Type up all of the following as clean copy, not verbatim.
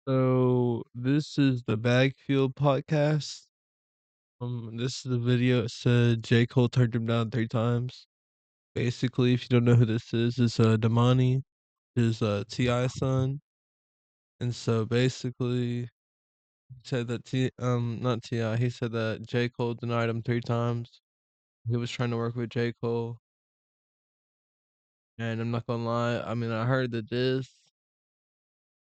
So this is the Bagfield podcast. This is the video. It said J. Cole turned him down 3 times. Basically, if you don't know who this is, it's Domani, his T.I. son. And so basically, he said that not T.I. He said that J. Cole denied him 3 times. He was trying to work with J. Cole, and I'm not gonna lie. I mean, I heard the diss,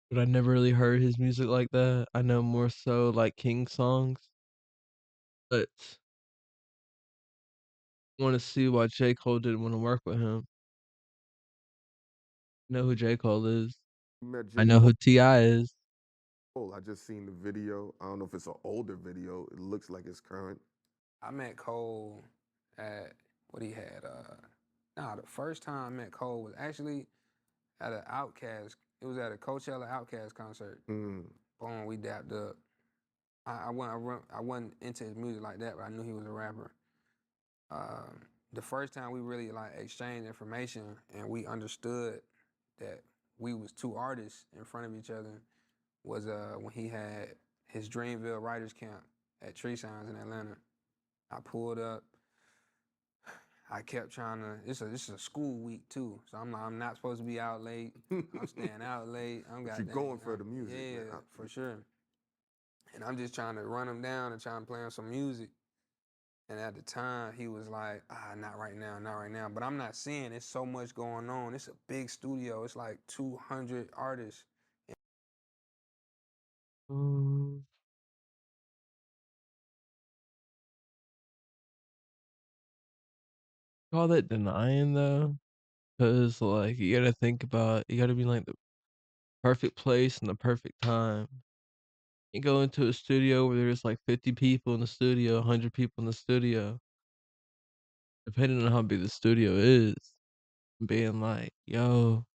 but I never really heard his music like that. I know more so like King songs, but want to see why J. Cole didn't want to work with him. I know who J. Cole is. Met I J. know Cole. who T.I. is. I just seen the video. I don't know if it's an older video. It looks like it's current. I met Cole at what he had. The first time I met Cole was actually at an Outkast. It was at a Coachella Outkast concert. Mm. Boom, we dapped up. I wasn't into his music like that, but I knew he was a rapper. The first time we really like exchanged information and we understood that we was two artists in front of each other was when he had his Dreamville Writers Camp at Tree Signs in Atlanta. I pulled up. I kept trying to. This is a school week too, so I'm not supposed to be out late. I'm staying out late. I'm But you goddamn. going for the music, Yeah, man. for sure. And I'm just trying to run him down and trying to play him some music. And at the time, he was like, not right now, not right now. But I'm not seeing it's so much going on. It's a big studio. It's like 200 artists. Um, call that denying though, because like you gotta think about you gotta be like the perfect place and the perfect time. You go into a studio where there's like 50 people in the studio, 100 people in the studio, depending on how big the studio is. Being like, yo,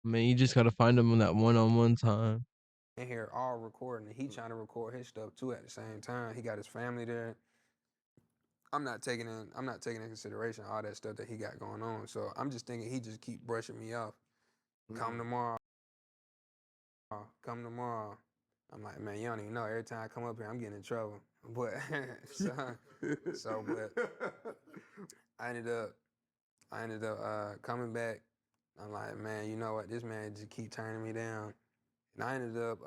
man, you just gotta find them on that one-on-one time. In here all recording, and he trying to record his stuff too at the same time. He got his family there. I'm not taking in consideration all that stuff that he got going on. So I'm just thinking he just keep brushing me off. Come tomorrow, come tomorrow. I'm like, man, you don't even know. Every time I come up here, I'm getting in trouble. But but I ended up coming back. I'm like, man, you know what? This man just keep turning me down. And I ended up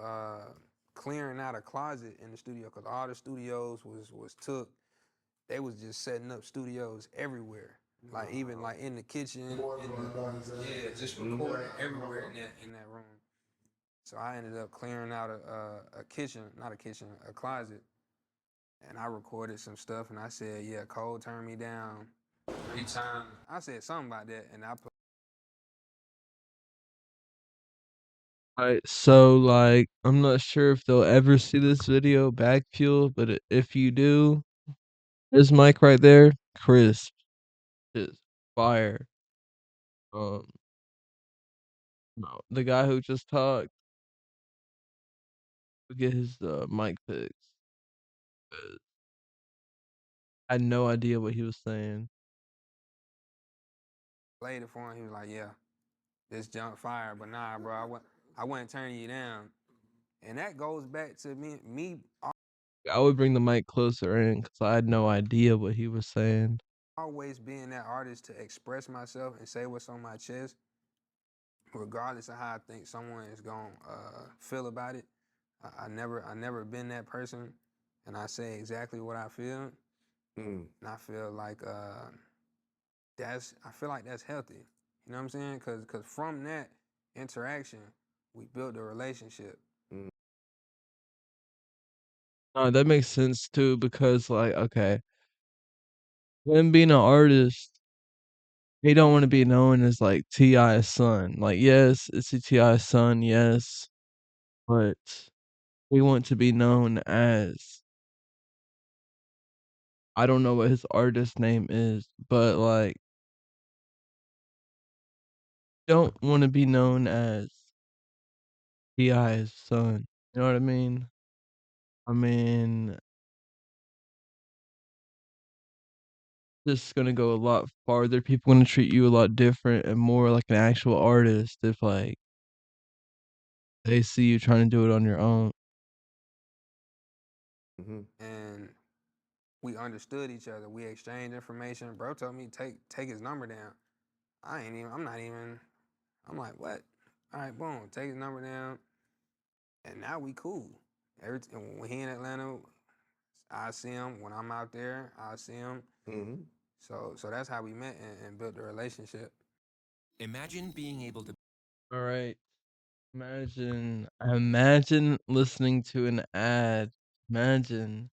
clearing out a closet in the studio because all the studios was took. They was just setting up studios everywhere. Like even like in the kitchen, just recording everywhere in that room. So I ended up clearing out a kitchen, not a kitchen, a closet, and I recorded some stuff. And I said, yeah, Cole turned me down 3 times. I said something about that, and I put. Right, so like I'm not sure if they'll ever see this video back fuel, but if you do, this mic right there, crisp, is fire. Um, no, the guy who just talked, will get his mic fixed. 'Cause I had no idea what he was saying. Played it for him. He was like, "Yeah, this junk fire," but nah, bro, I wasn't turning you down, and that goes back to me I would bring the mic closer in because I had no idea what he was saying. always being that artist to express myself and say what's on my chest, regardless of how I think someone is gonna feel about it. I never been that person, and I say exactly what I feel, Mm. and I feel like I feel like that's healthy. You know what I'm saying? Cause from that interaction, we built a relationship. Mm. That makes sense too because like okay, him being an artist, he don't want to be known as like T.I.'s son. Like yes, it's a T.I.'s son, yes, but we want to be known as I don't know what his artist name is, but like don't want to be known as T.I.'s son. You know what I mean? I mean, this is gonna go a lot farther. People gonna treat you a lot different and more like an actual artist if like they see you trying to do it on your own. Mm-hmm. and we understood each other. We exchanged information. Bro told me take his number down. I ain't even. I'm not even. I'm like, what? All right, boom. Take his number down, and now we cool. When he in Atlanta, I see him. When I'm out there, I see him. Mm-hmm. So that's how we met and built the relationship. Imagine being able to All right. Imagine listening to an ad. Imagine.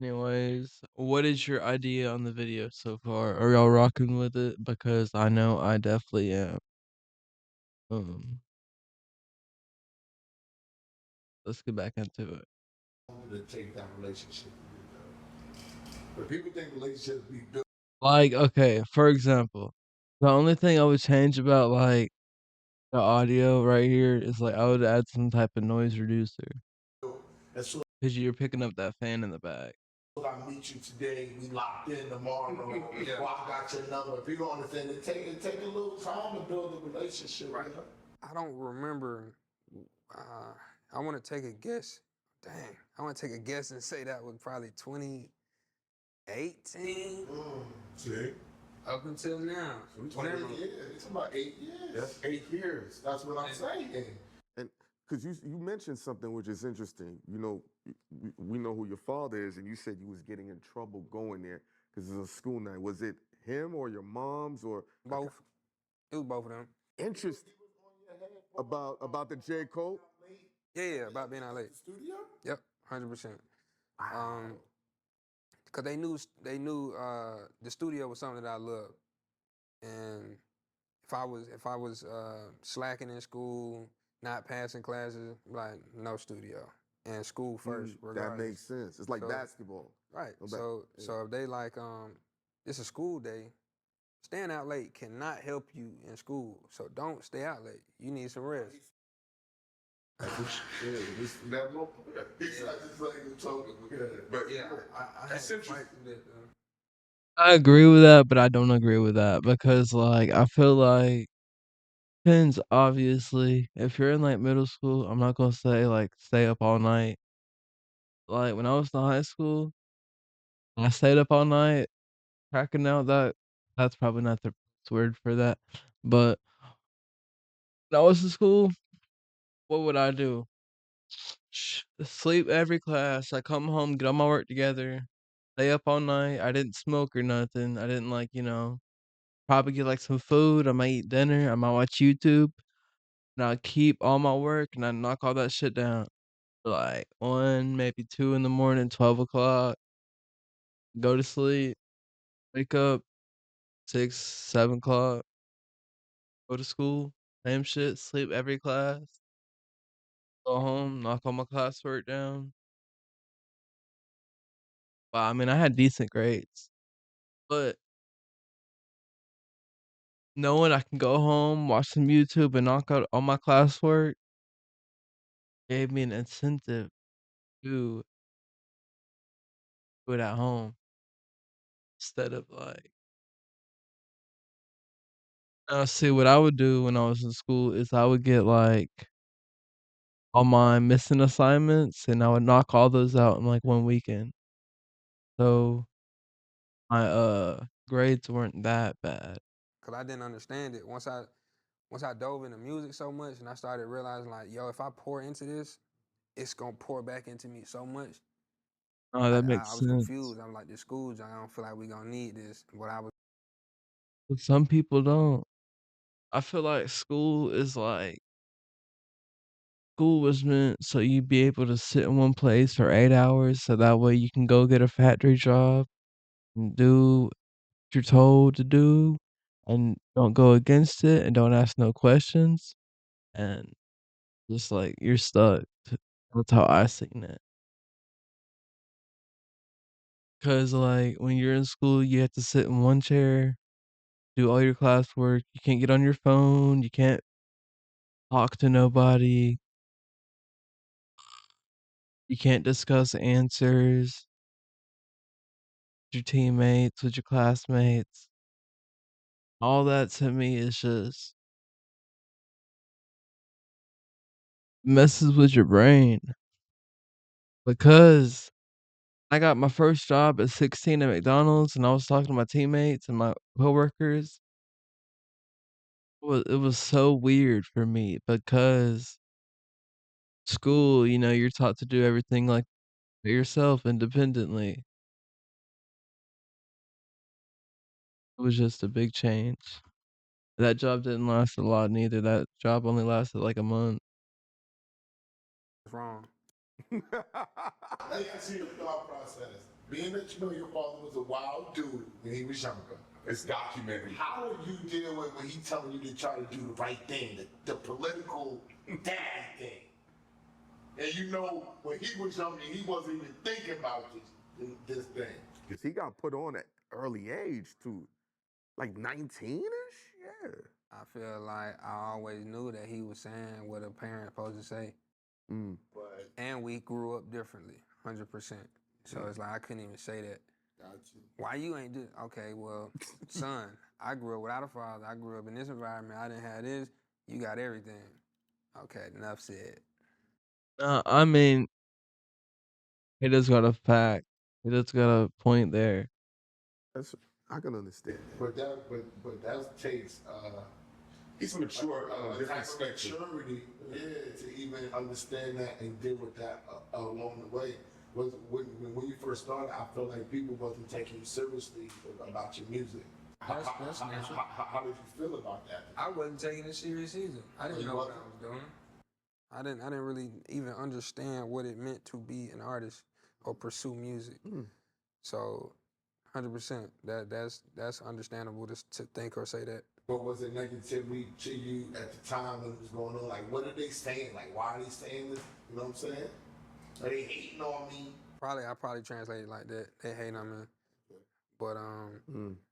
Anyways, what is your idea on the video so far? Are y'all rocking with it? Because I know I definitely am. Um, let's get back into it. To take that relationship. But people think relationships be built. Like, okay, for example, the only thing I would change about like the audio right here is like I would add some type of noise reducer As soon because you're picking up that fan in the back. as I meet you today, we locked in tomorrow. Yeah. Well, I got your number. People don't understand it take a little time to build a relationship. Right. You know? I don't remember. Uh, I want to take a guess. Dang, I want to take a guess and say that was probably 2018 See? up until now. We Whatever. 20 years. It's about 8 years. That's 8 years. That's what I'm saying. And because you mentioned something which is interesting. You know, we know who your father is, and you said you was getting in trouble going there because it's a school night. Was it him or your mom's or Both. It was both of them. interest about the J Cole? Yeah, about being out late. Studio? Yep, 100%. Cause they knew the studio was something that I loved, and if I was slacking in school, not passing classes, like no studio and school first, That regardless. makes sense. It's like So- basketball. Right. No, So if they like it's a school day, staying out late cannot help you in school. So don't stay out late. You need some rest. Yeah, this level. He's not just like the total. But Yeah, I had to fight through that though. I agree with that, but I don't agree with that because like I feel like depends obviously. If you're in like middle school, I'm not gonna say like stay up all night. Like when I was in high school, I stayed up all night cracking out that's probably not the best word for that. But when I was in school, what would I do? Sleep every class. I come home, get all my work together, stay up all night. I didn't smoke or nothing. I didn't like, probably get like some food. I might eat dinner. I might watch YouTube. And I'll keep all my work and I knock all that shit down. Like 1, maybe 2 in the morning, 12 o'clock. Go to sleep. Wake up 6, 7 o'clock. Go to school. Same shit. Sleep every class. Go home. Knock all my classwork down. But I mean, I had decent grades. But knowing I can go home, watch some YouTube, and knock out all my classwork gave me an incentive to do it at home instead of like see, what I would do when I was in school is I would get, like, all my missing assignments, and I would knock all those out in, like, 1 weekend. So, my, grades weren't that bad. Cause I didn't understand it. Once I dove into music so much and I started realizing like, yo, if I pour into this, it's gonna pour back into me so much. Oh, I, that I, makes I was sense. confused. I'm like, this school, I don't feel like we gonna need this. But I was But some people don't. I feel like school was meant so you'd be able to sit in one place for 8 hours, so that way you can go get a factory job and do what you're told to do, and don't go against it, and don't ask no questions, and just, like, you're stuck. That's how I seen it. 'Cause, like, when you're in school, you have to sit in one chair, do all your classwork, you can't get on your phone, you can't talk to nobody, you can't discuss answers with your teammates, with your classmates. All that to me is just messes with your brain because I got my first job at 16 at McDonald's, and I was talking to my teammates and my coworkers. It was so weird for me because school, you're taught to do everything like yourself independently. It was just a big change. That job didn't last a lot neither. That job only lasted like a month. It's wrong. Let me ask you your thought process. Being that you know your father was a wild dude when he was younger. It's documented. How do you deal with when he telling you to try to do the right thing, the political daddy thing? And you know, when he was younger, he wasn't even thinking about this thing. Because he got put on at early age too. Like 19-ish? Yeah. I feel like I always knew that he was saying what a parent's supposed to say. Mm. But And we grew up differently, 100%. So it's like I couldn't even say that. got you. Why you ain't do? Okay, well, son, I grew up without a father. I grew up in this environment. I didn't have this. You got everything. Okay, enough said. I mean, he does got a fact. He does got a point there. That's I can understand that. But that takes he's mature a a different type of spectrum. maturity, yeah, to even understand that and deal with that along the way. Was when you first started, I felt like people wasn't taking you seriously about your music. That's natural. How did you feel about that? I wasn't taking it serious either. I didn't You know what wasn't? I was doing. I didn't really even understand what it meant to be an artist or pursue music. So, 100%. That's understandable to think or say that. What was it negatively to you at the time when it was going on? Like, what are they saying? Like, why are they saying this? You know what I'm saying? Are they hating on me? I probably translated like that. They hate on me. But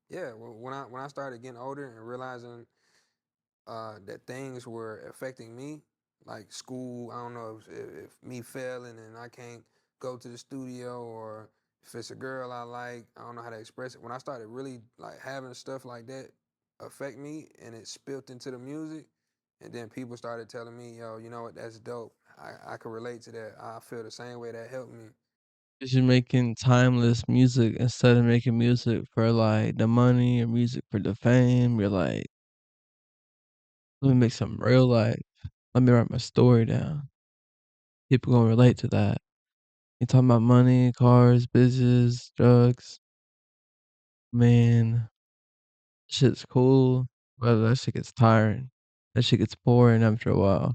yeah. When I started getting older and realizing that things were affecting me, like school. I don't know if me failing and I can't go to the studio, or if it's a girl I like, I don't know how to express it. When I started really like having stuff like that affect me, and it spilled into the music, and then people started telling me, yo, you know what, that's dope. I can relate to that. I feel the same way. That helped me. Because you're making timeless music instead of making music for like the money or music for the fame. You're like, let me make some real life. Let me write my story down. People gonna relate to that. You talking about money, cars, bitches, drugs. Man, shit's cool, but that shit gets tiring. That shit gets boring after a while.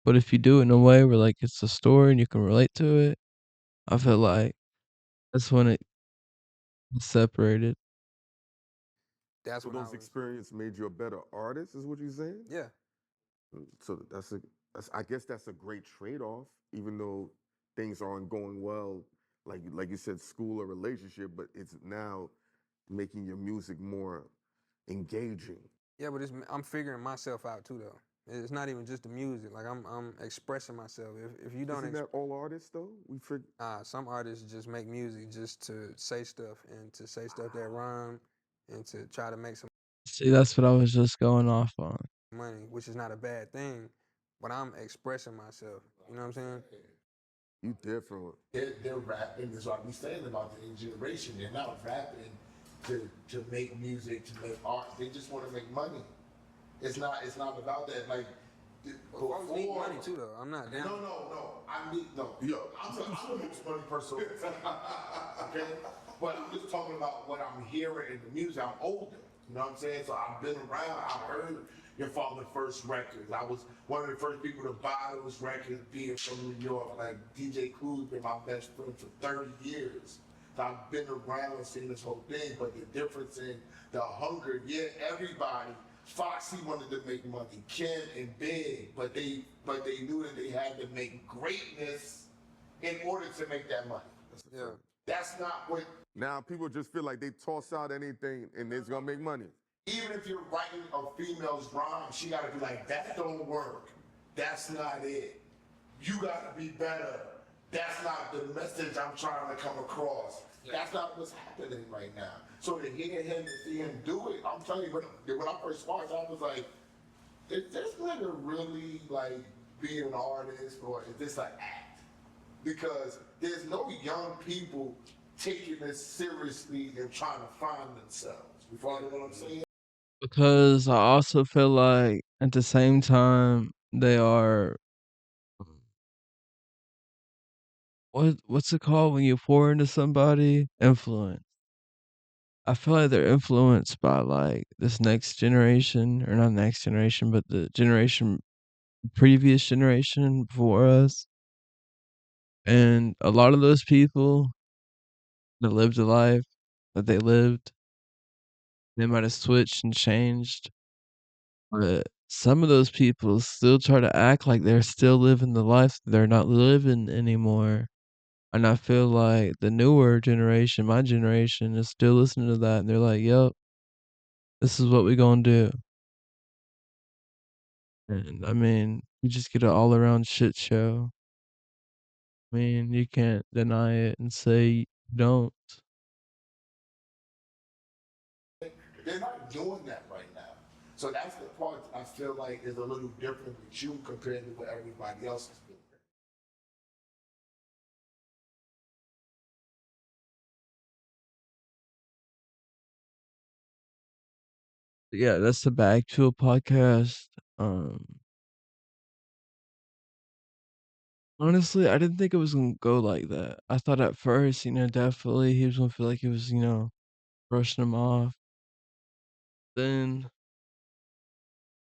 But if you do it in a way where like it's a story and you can relate to it, I feel like that's when it gets separated. That's So when I those was. experiences made you a better artist, is what you're saying? Yeah. So I guess that's a great trade-off, even though things aren't going well, like you said, school or relationship, but it's now making your music more engaging. Yeah, but I'm figuring myself out too though. It's not even just the music. Like I'm expressing myself. If you don't Isn't that all artists though? some artists just make music just to say stuff, and to say stuff that rhyme, and to try to make some See, that's what I was just going off on. money, which is not a bad thing. But I'm expressing myself. You know what I'm saying? You different. They're rapping. That's what we saying about the new generation. They're not rapping to make music, to make art. They just want to make money. It's not about that. Like Folks need before. money too though. I'm not down. No. I need no. Yo, I'm the most money person. Okay, but I'm just talking about what I'm hearing in the music. I'm older. You know what I'm saying? So I've been around. I heard your father's first records. I was one of the first people to buy those records, being from New York. Like DJ Clue's been my best friend for 30 years. So I've been around and seen this whole thing. But the difference in the hunger, yeah, everybody. Foxy wanted to make money, Ken and Big, but they knew that they had to make greatness in order to make that money. Yeah. That's not what. Now people just feel like they toss out anything and it's gonna make money. Even if you're writing a female's rhyme, she gotta be like, that don't work. That's not it. You gotta be better. That's not the message I'm trying to come across. That's not what's happening right now. So to hear him and see him do it, I'm telling you, when I first watched, I was like, is this nigga really like being an artist, or is this an act? Because there's no young people taking this seriously and trying to find themselves. You follow what I'm saying? Because I also feel like at the same time they are what's it called when you pour into somebody? Influence. I feel like they're influenced by like this next generation, or not next generation, but the generation previous generation before us. And a lot of those people that lived a life that they lived, they might have switched and changed, but some of those people still try to act like they're still living the life that they're not living anymore. And I feel like the newer generation, my generation, is still listening to that and they're like, yep, this is what we gonna do. And I mean, you just get an all around shit show. I mean, you can't deny it and say you don't. They're not doing that right now. So that's the part I feel like is a little different with you compared to what everybody else is doing. Yeah, that's the Back to a podcast. Honestly, I didn't think it was gonna go like that. I thought at first, definitely he was gonna feel like he was, brushing him off. Then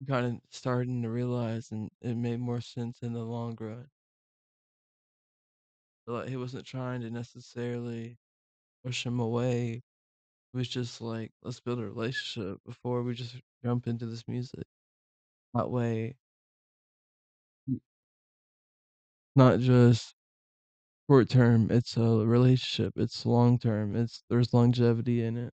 kind of starting to realize, and it made more sense in the long run. Like he wasn't trying to necessarily push him away. It was just like, let's build a relationship before we just jump into this music. That way, not just short term, it's a relationship. It's long term. There's longevity in it.